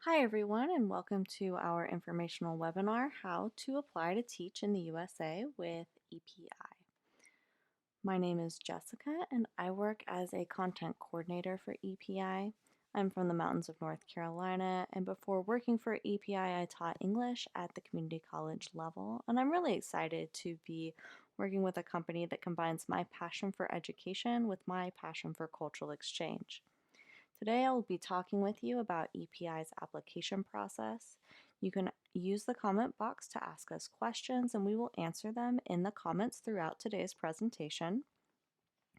Hi everyone, and welcome to our informational webinar, How to Apply to Teach in the USA with EPI. My name is Jessica and I work as a content coordinator for EPI. I'm from the mountains of North Carolina, and before working for EPI, I taught English at the community college level, and I'm really excited to be working with a company that combines my passion for education with my passion for cultural exchange. Today I will be talking with you about EPI's application process. You can use the comment box to ask us questions and we will answer them in the comments throughout today's presentation.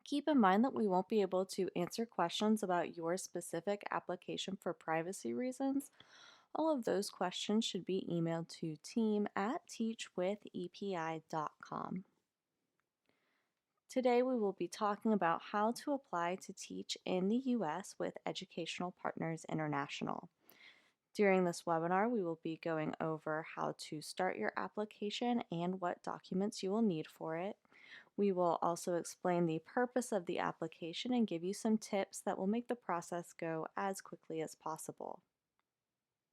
Keep in mind that we won't be able to answer questions about your specific application for privacy reasons. All of those questions should be emailed to team@teachwithepi.com. Today we will be talking about how to apply to teach in the U.S. with Educational Partners International. During this webinar, we will be going over how to start your application and what documents you will need for it. We will also explain the purpose of the application and give you some tips that will make the process go as quickly as possible.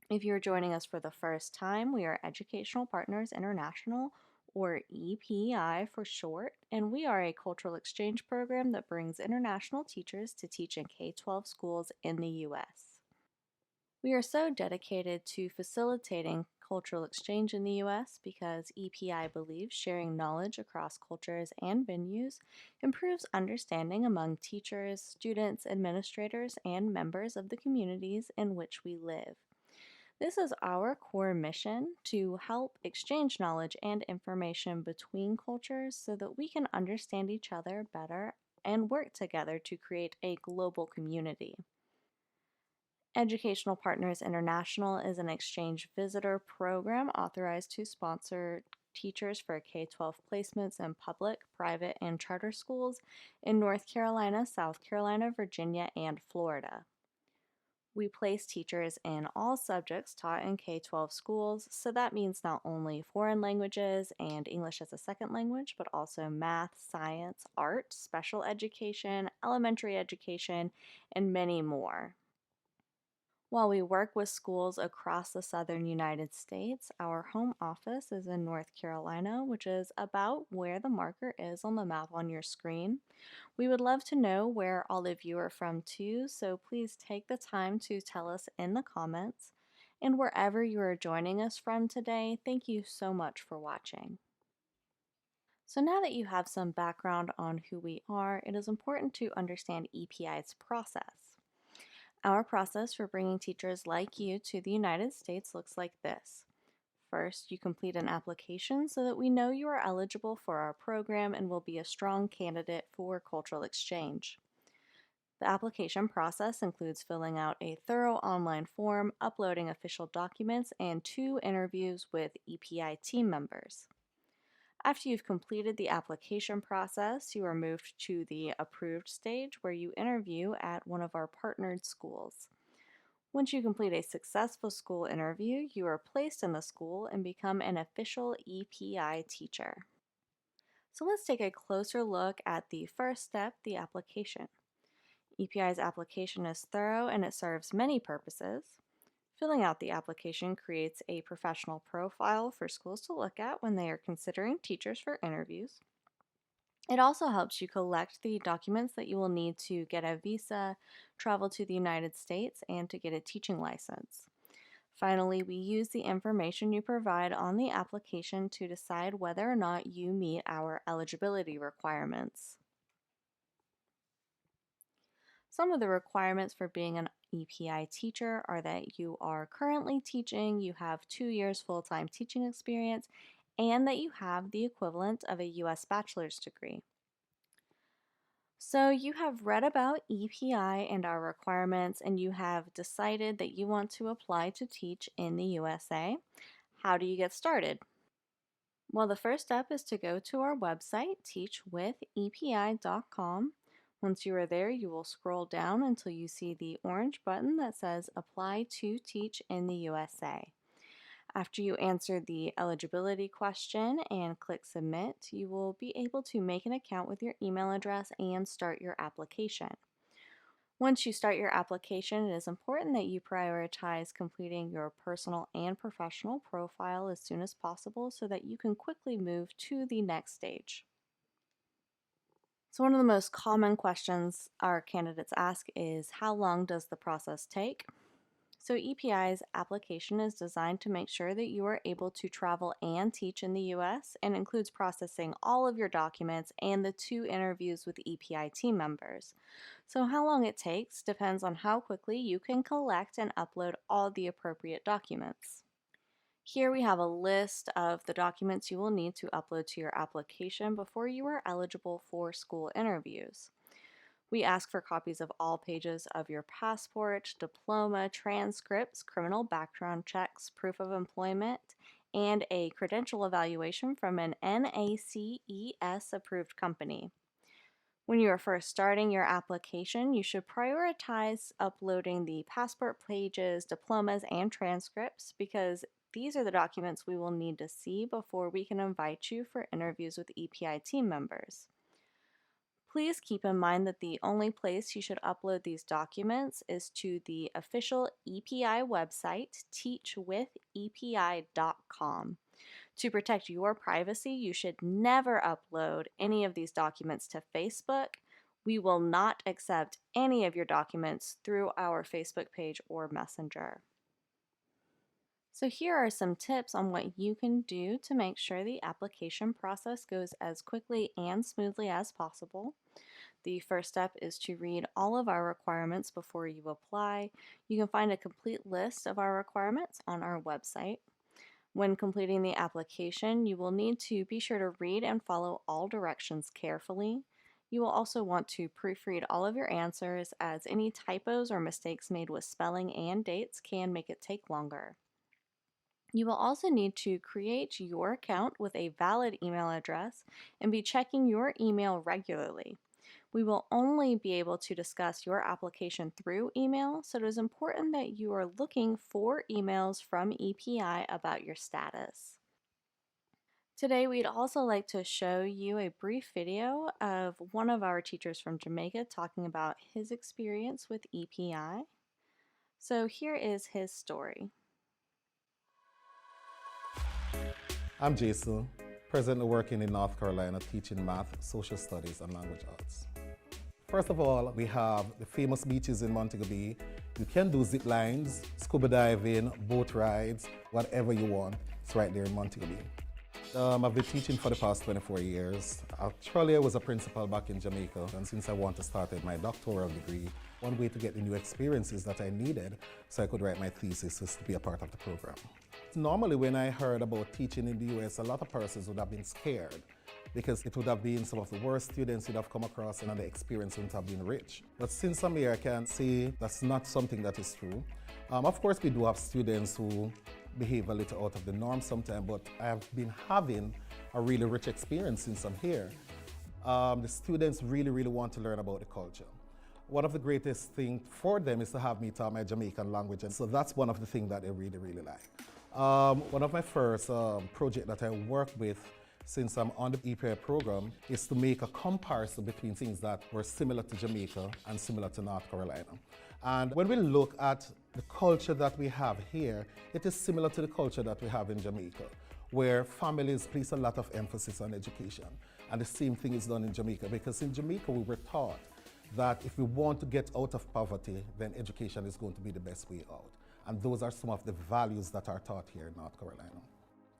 If you're joining us for the first time, we are Educational Partners International, or EPI for short, and we are a cultural exchange program that brings international teachers to teach in K-12 schools in the U.S. We are so dedicated to facilitating cultural exchange in the U.S. because EPI believes sharing knowledge across cultures and venues improves understanding among teachers, students, administrators, and members of the communities in which we live. This is our core mission, to help exchange knowledge and information between cultures so that we can understand each other better and work together to create a global community. Educational Partners International is an exchange visitor program authorized to sponsor teachers for K-12 placements in public, private, and charter schools in North Carolina, South Carolina, Virginia, and Florida. We place teachers in all subjects taught in K-12 schools, so that means not only foreign languages and English as a second language, but also math, science, art, special education, elementary education, and many more. While we work with schools across the southern United States, our home office is in North Carolina, which is about where the marker is on the map on your screen. We would love to know where all of you are from too, so please take the time to tell us in the comments. And wherever you are joining us from today, thank you so much for watching. So now that you have some background on who we are, it is important to understand EPI's process. Our process for bringing teachers like you to the United States looks like this. First, you complete an application so that we know you are eligible for our program and will be a strong candidate for cultural exchange. The application process includes filling out a thorough online form, uploading official documents, and 2 interviews with EPI team members. After you've completed the application process, you are moved to the approved stage where you interview at one of our partnered schools. Once you complete a successful school interview, you are placed in the school and become an official EPI teacher. So let's take a closer look at the first step, the application. EPI's application is thorough and it serves many purposes. Filling out the application creates a professional profile for schools to look at when they are considering teachers for interviews. It also helps you collect the documents that you will need to get a visa, travel to the United States, and to get a teaching license. Finally, we use the information you provide on the application to decide whether or not you meet our eligibility requirements. Some of the requirements for being an EPI teacher are that you are currently teaching, you have 2 years full-time teaching experience, and that you have the equivalent of a U.S. bachelor's degree. So you have read about EPI and our requirements, and you have decided that you want to apply to teach in the USA. How do you get started? Well, the first step is to go to our website, teachwithepi.com. Once you are there, you will scroll down until you see the orange button that says Apply to Teach in the USA. After you answer the eligibility question and click Submit, you will be able to make an account with your email address and start your application. Once you start your application, it is important that you prioritize completing your personal and professional profile as soon as possible so that you can quickly move to the next stage. So one of the most common questions our candidates ask is, how long does the process take? So EPI's application is designed to make sure that you are able to travel and teach in the U.S. and includes processing all of your documents and the 2 interviews with EPI team members. So how long it takes depends on how quickly you can collect and upload all the appropriate documents. Here we have a list of the documents you will need to upload to your application before you are eligible for school interviews. We ask for copies of all pages of your passport, diploma, transcripts, criminal background checks, proof of employment, and a credential evaluation from an NACES approved company. When you are first starting your application, you should prioritize uploading the passport pages, diplomas, and transcripts because these are the documents we will need to see before we can invite you for interviews with EPI team members. Please keep in mind that the only place you should upload these documents is to the official EPI website, teachwithepi.com. To protect your privacy, you should never upload any of these documents to Facebook. We will not accept any of your documents through our Facebook page or Messenger. So here are some tips on what you can do to make sure the application process goes as quickly and smoothly as possible. The first step is to read all of our requirements before you apply. You can find a complete list of our requirements on our website. When completing the application, you will need to be sure to read and follow all directions carefully. You will also want to proofread all of your answers, as any typos or mistakes made with spelling and dates can make it take longer. You will also need to create your account with a valid email address and be checking your email regularly. We will only be able to discuss your application through email, so it is important that you are looking for emails from EPI about your status. Today, we'd also like to show you a brief video of one of our teachers from Jamaica talking about his experience with EPI. So here is his story. I'm Jason, presently working in North Carolina teaching math, social studies, and language arts. First of all, we have the famous beaches in Montego Bay. You can do zip lines, scuba diving, boat rides, whatever you want. It's right there in Montego Bay. I've been teaching for the past 24 years. Actually, I was a principal back in Jamaica, and since I want to start my doctoral degree, one way to get the new experiences that I needed so I could write my thesis was to be a part of the program. Normally, when I heard about teaching in the US, a lot of persons would have been scared because it would have been some of the worst students you'd have come across and the experience wouldn't have been rich. But since I'm here, I can say that's not something that is true. Of course, we do have students who behave a little out of the norm sometimes, but I've been having a really rich experience since I'm here. The students really want to learn about the culture. One of the greatest things for them is to have me talk my Jamaican language, and so that's one of the things that they really like. One of my first projects that I worked with since I'm on the EPI program is to make a comparison between things that were similar to Jamaica and similar to North Carolina. And when we look at the culture that we have here, it is similar to the culture that we have in Jamaica, where families place a lot of emphasis on education. And the same thing is done in Jamaica, because in Jamaica we were taught that if we want to get out of poverty, then education is going to be the best way out. And those are some of the values that are taught here in North Carolina.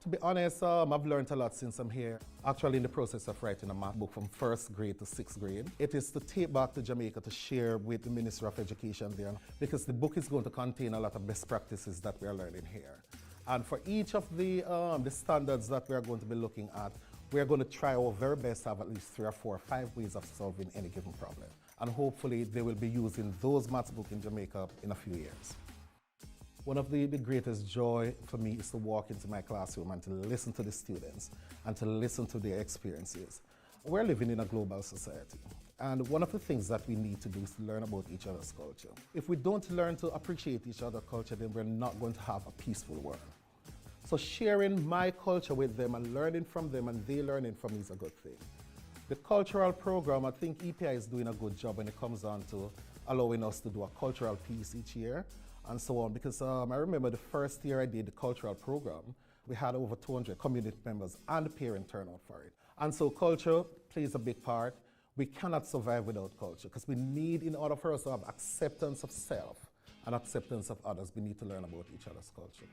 To be honest, I've learned a lot since I'm here. Actually in the process of writing a math book from first grade to sixth grade. It is to take back to Jamaica to share with the Ministry of Education there, because the book is going to contain a lot of best practices that we are learning here. And for each of the standards that we are going to be looking at, we are going to try our very best to have at least 3 or 4 or 5 ways of solving any given problem. And hopefully they will be using those maths books in Jamaica in a few years. One of the greatest joy for me is to walk into my classroom and to listen to the students and to listen to their experiences. We're living in a global society, and one of the things that we need to do is to learn about each other's culture. If we don't learn to appreciate each other's culture, then we're not going to have a peaceful world. So sharing my culture with them and learning from them and they learning from me is a good thing. The cultural program, I think EPI is doing a good job when it comes down to allowing us to do a cultural piece each year and so on, because I remember the first year I did the cultural program, we had over 200 community members and parent turnout for it. And so culture plays a big part. We cannot survive without culture, because we need, in order for us to have acceptance of self and acceptance of others, we need to learn about each other's culture.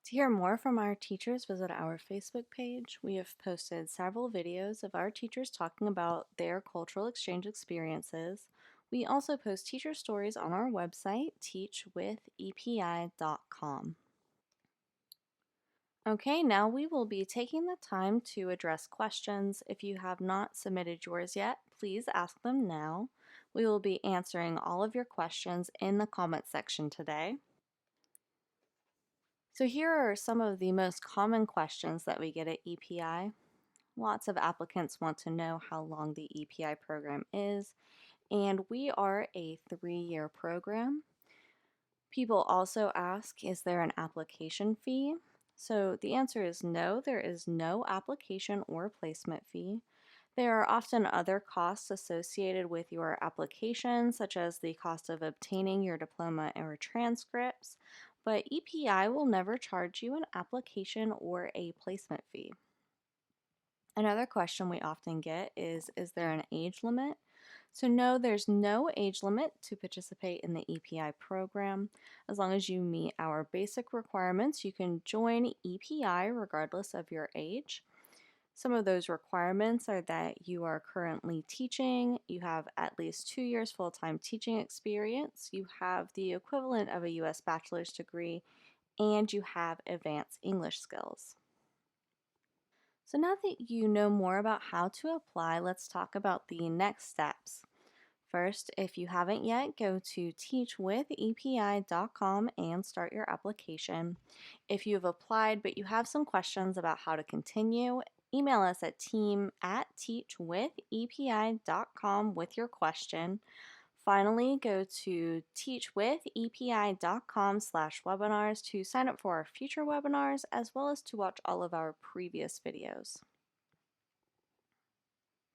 To hear more from our teachers, visit our Facebook page. We have posted several videos of our teachers talking about their cultural exchange experiences. We also post teacher stories on our website, teachwithepi.com. Okay, now we will be taking the time to address questions. If you have not submitted yours yet, please ask them now. We will be answering all of your questions in the comment section today. So here are some of the most common questions that we get at EPI. Lots of applicants want to know how long the EPI program is, and we are a 3-year program. People also ask, is there an application fee? So the answer is no, there is no application or placement fee. There are often other costs associated with your application, such as the cost of obtaining your diploma or transcripts, but EPI will never charge you an application or a placement fee. Another question we often get is there an age limit? So no, there's no age limit to participate in the EPI program. As long as you meet our basic requirements, you can join EPI regardless of your age. Some of those requirements are that you are currently teaching, you have at least 2 years full-time teaching experience, you have the equivalent of a U.S. bachelor's degree, and you have advanced English skills. So now that you know more about how to apply, let's talk about the next steps. First, if you haven't yet, go to teachwithepi.com and start your application. If you've applied but you have some questions about how to continue, email us at team@teachwithepi.com with your question. Finally, go to teachwithepi.com/webinars to sign up for our future webinars as well as to watch all of our previous videos.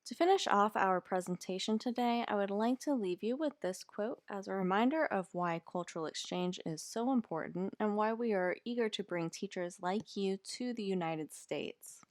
To finish off our presentation today, I would like to leave you with this quote as a reminder of why cultural exchange is so important and why we are eager to bring teachers like you to the United States.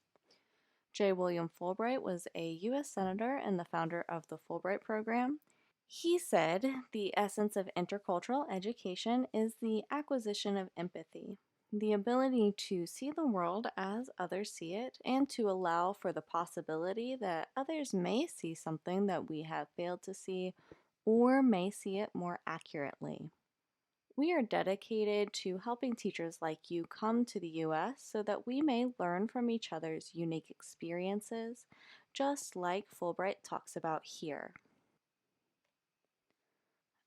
J. William Fulbright was a U.S. Senator and the founder of the Fulbright Program. He said, "The essence of intercultural education is the acquisition of empathy, the ability to see the world as others see it, and to allow for the possibility that others may see something that we have failed to see or may see it more accurately." We are dedicated to helping teachers like you come to the U.S. so that we may learn from each other's unique experiences, just like Fulbright talks about here.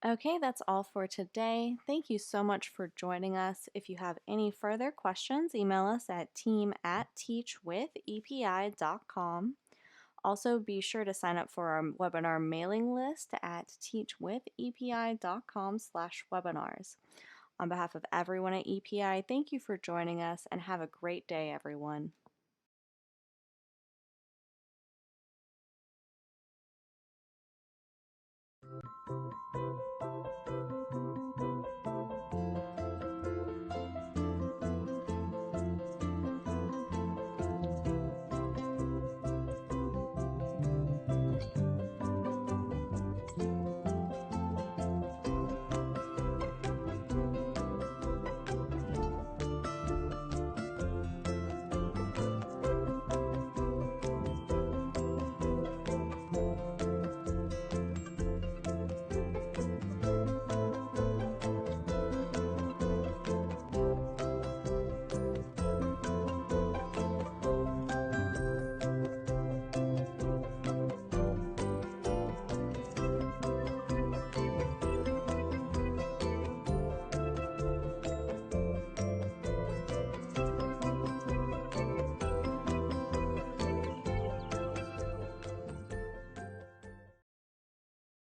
Okay, that's all for today. Thank you so much for joining us. If you have any further questions, email us at team@teachwithepi.com. Also, be sure to sign up for our webinar mailing list at teachwithepi.com/webinars. On behalf of everyone at EPI, thank you for joining us and have a great day, everyone.